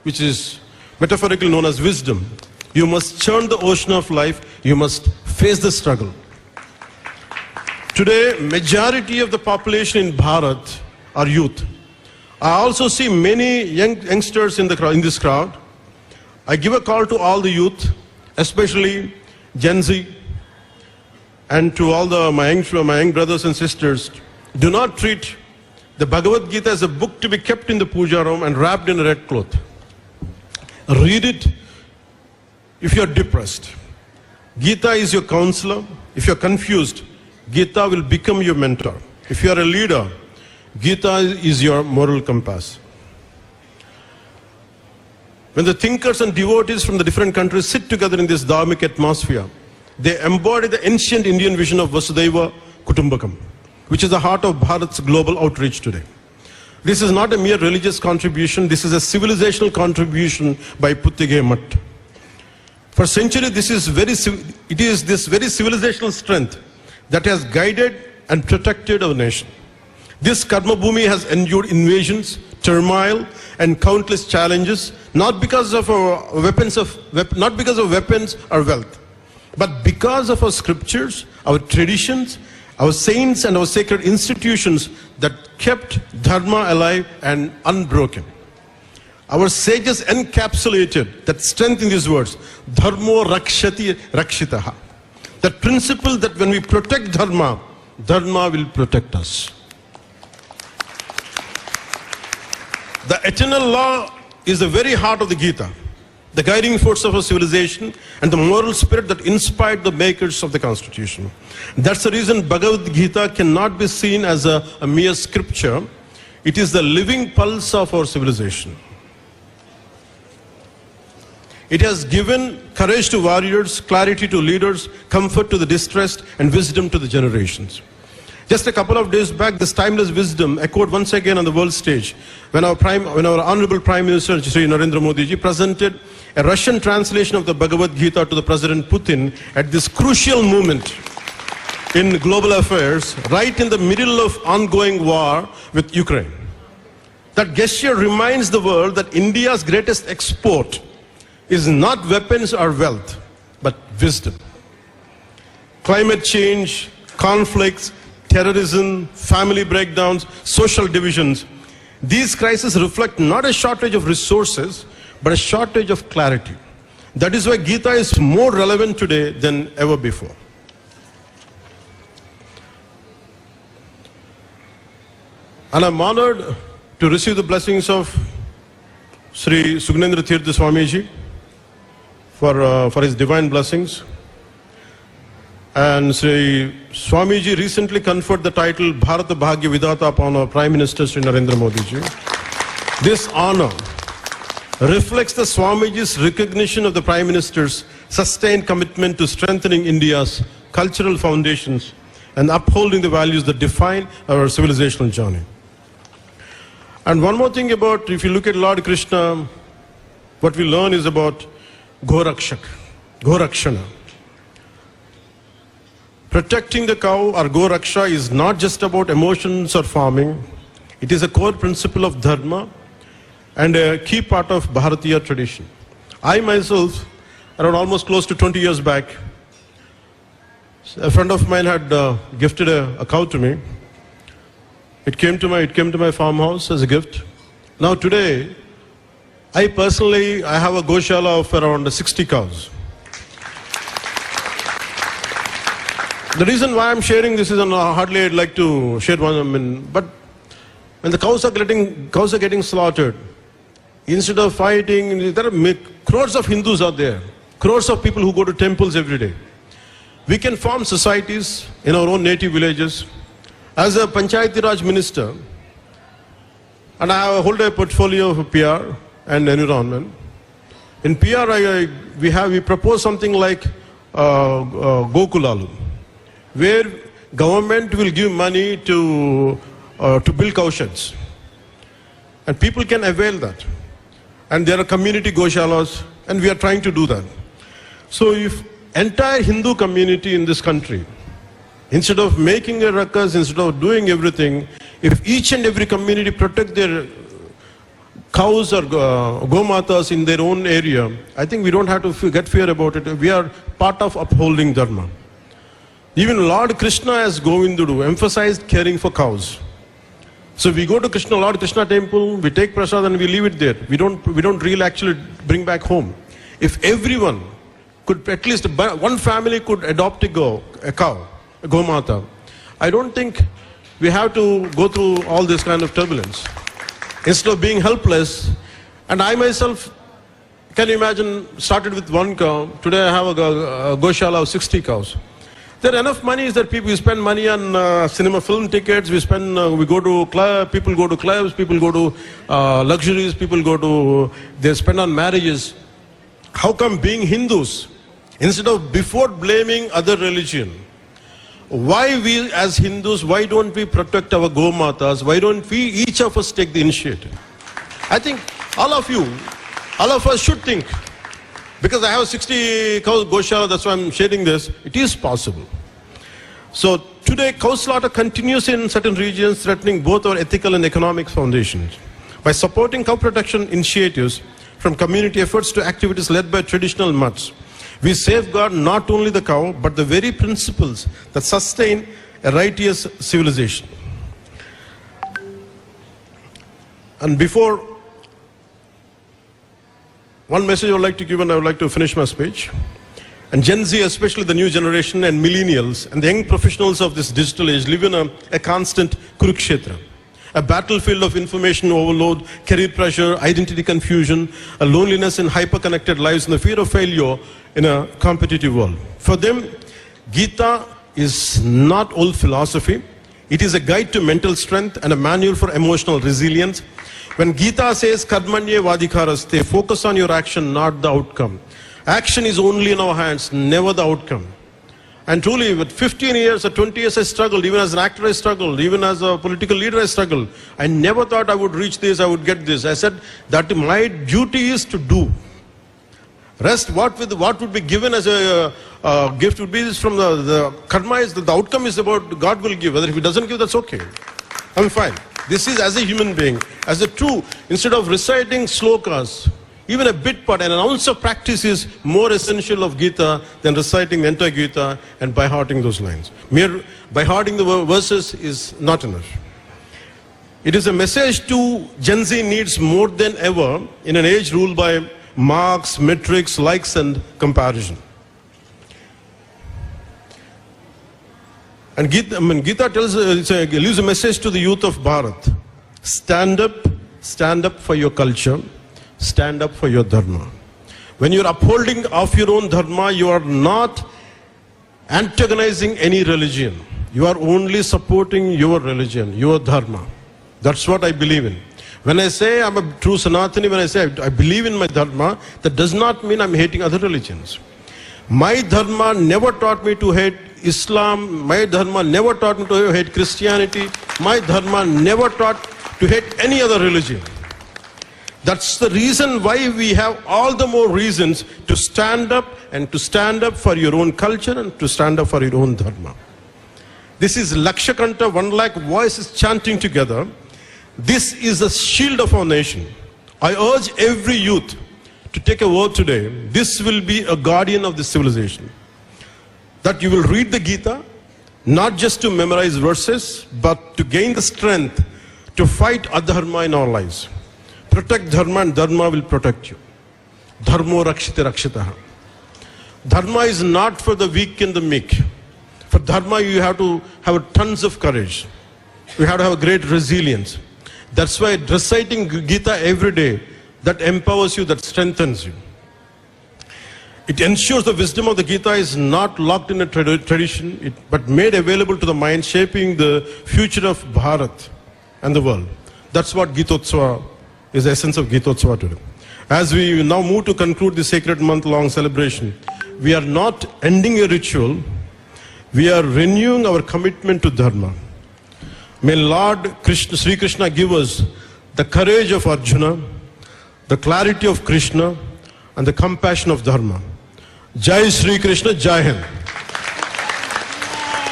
which is metaphorically known as wisdom. You must churn the ocean of life. You must face the struggle. Today, majority of the population in Bharat are youth. I also see many youngsters in this crowd. I give a call to all the youth, especially Gen Z, and to all my young brothers and sisters. Do not treat the Bhagavad Gita as a book to be kept in the puja room and wrapped in a red cloth. Read it if you're depressed. Gita is your counselor. If you're confused, Gita will become your mentor. If you are a leader, Gita is your moral compass. When the thinkers and devotees from the different countries sit together in this dharmic atmosphere, they embody the ancient Indian vision of Vasudhaiva Kutumbakam, which is the heart of Bharat's global outreach today. This is not a mere religious contribution. This is a civilizational contribution by Puttige Mutt. For centuries, it is this very civilizational strength that has guided and protected our nation. This Karma Bhumi has endured invasions, turmoil, and countless challenges, not because of weapons or wealth, but because of our scriptures, our traditions, our saints, and our sacred institutions that kept Dharma alive and unbroken. Our sages encapsulated that strength in these words, Dharmo Rakshati Rakshitaha. That principle that when we protect Dharma, Dharma will protect us. The eternal law is the very heart of the Gita, the guiding force of our civilization and the moral spirit that inspired the makers of the Constitution. That's the reason Bhagavad Gita cannot be seen as a mere scripture. It is the living pulse of our civilization. It has given courage to warriors, clarity to leaders, comfort to the distressed, and wisdom to the generations. Just a couple of days back, this timeless wisdom echoed once again on the world stage when our Honorable Prime Minister Shri Narendra Modi ji presented a Russian translation of the Bhagavad Gita to the President Putin at this crucial moment in global affairs, right in the middle of ongoing war with Ukraine. That gesture reminds the world that India's greatest export is not weapons or wealth, but wisdom. Climate change, conflicts, terrorism, family breakdowns, social divisions. These crises reflect not a shortage of resources, but a shortage of clarity. That is why Gita is more relevant today than ever before. And I'm honored to receive the blessings of Sri Sugnendra Tirtha Swamiji for his divine blessings. And Sri Swamiji recently conferred the title Bharata Bhagya Vidata upon our Prime Minister Sri Narendra Modi ji. This honor reflects the Swamiji's recognition of the Prime Minister's sustained commitment to strengthening India's cultural foundations and upholding the values that define our civilizational journey. And one more thing about, if you look at Lord Krishna, what we learn is about Gorakshak, Gorakshana. Protecting the cow or Goraksha is not just about emotions or farming. It is a core principle of Dharma and a key part of Bharatiya tradition. I myself, around almost close to 20 years back, a friend of mine had gifted a cow to me. It came to my farmhouse as a gift. Now today, I have a Goshala of around 60 cows. The reason why I'm sharing this is hardly I'd like to share one, but when the cows are getting slaughtered, instead of fighting, there are crores of Hindus out there, crores of people who go to temples every day. We can form societies in our own native villages. As a Panchayati Raj minister, and I hold a portfolio of PR and environment. In PR, we propose something like Gokulalu, where government will give money to build cow sheds, and people can avail that. And there are community Goshalas, and we are trying to do that. So if entire Hindu community in this country, instead of making a ruckus, instead of doing everything, if each and every community protect their cows or gomatas in their own area, I think we don't have to get fear about it. We are part of upholding dharma. Even Lord Krishna as Govindudu emphasized caring for cows. So we go to Lord Krishna temple, we take prasad and we leave it there. We don't really actually bring back home. If everyone could, at least one family could adopt a cow, a gomata, I don't think we have to go through all this kind of turbulence. Instead of being helpless, and I myself, can you imagine, started with one cow, today I have a goshala of 60 cows. There are enough money that we spend money on cinema film tickets, we go to club, people go to clubs, people go to luxuries, they spend on marriages. How come being Hindus, instead of before blaming other religion, why we as Hindus, why don't we protect our Gomatas? Why don't we, each of us, take the initiative? I think all of us should think. Because I have 60 cows Goshala, that's why I'm sharing this. It is possible. So today, cow slaughter continues in certain regions, threatening both our ethical and economic foundations. By supporting cow protection initiatives, from community efforts to activities led by traditional mutts, we safeguard not only the cow, but the very principles that sustain a righteous civilization. And before, one message I would like to give, and I would like to finish my speech. And Gen Z, especially the new generation and millennials and the young professionals of this digital age, live in a constant Kurukshetra, a battlefield of information overload, career pressure, identity confusion, a loneliness in hyper-connected lives, and the fear of failure in a competitive world. For them, Gita is not old philosophy. It is a guide to mental strength and a manual for emotional resilience. When Gita says karmanye vadikaraste, focus on your action, not the outcome. Action is only in our hands, never the outcome. And truly, with 15 years or 20 years I struggled, even as an actor I struggled, even as a political leader I struggled. I never thought I would reach this, I would get this. I said that my duty is to do. Rest, what would be given as a gift would be from the karma, is the outcome is about God will give. Whether if He doesn't give, that's okay. I'm fine. This is as a human being, as a true, instead of reciting slokas, even a bit part, an ounce of practice is more essential of Gita than reciting the entire Gita and by hearting those lines. Mere by hearting the verses is not enough. It is a message to Gen Z needs more than ever in an age ruled by marks, metrics, likes and comparison. And Gita leaves a message to the youth of Bharat. Stand up for your culture, stand up for your dharma. When you are upholding of your own dharma, you are not antagonizing any religion. You are only supporting your religion, your dharma. That's what I believe in. When I say I'm a true Sanatani, when I say I believe in my dharma, that does not mean I'm hating other religions. My dharma never taught me to hate Islam. My dharma never taught me to hate Christianity. My dharma never taught to hate any other religion. That's the reason why we have all the more reasons to stand up and to stand up for your own culture and to stand up for your own dharma. This is Lakshakanta, 1 lakh voices chanting together. This is the shield of our nation. I urge every youth to take a vow today. This will be a guardian of this civilization. That you will read the Gita, not just to memorize verses, but to gain the strength to fight adharma in our lives. Protect dharma and dharma will protect you. Dharmo rakshite rakshitaha. Dharma is not for the weak and the meek. For dharma you have to have tons of courage. You have to have a great resilience. That's why reciting Gita every day, that empowers you, that strengthens you. It ensures the wisdom of the Gita is not locked in a tradition, but made available to the mind, shaping the future of Bharat and the world. That's what Gitotsava is, the essence of Gitotsava today. As we now move to conclude the sacred month-long celebration, we are not ending a ritual, we are renewing our commitment to Dharma. May Lord Sri Krishna give us the courage of Arjuna, the clarity of Krishna, and the compassion of Dharma. Jai Sri Krishna, Jai Hind.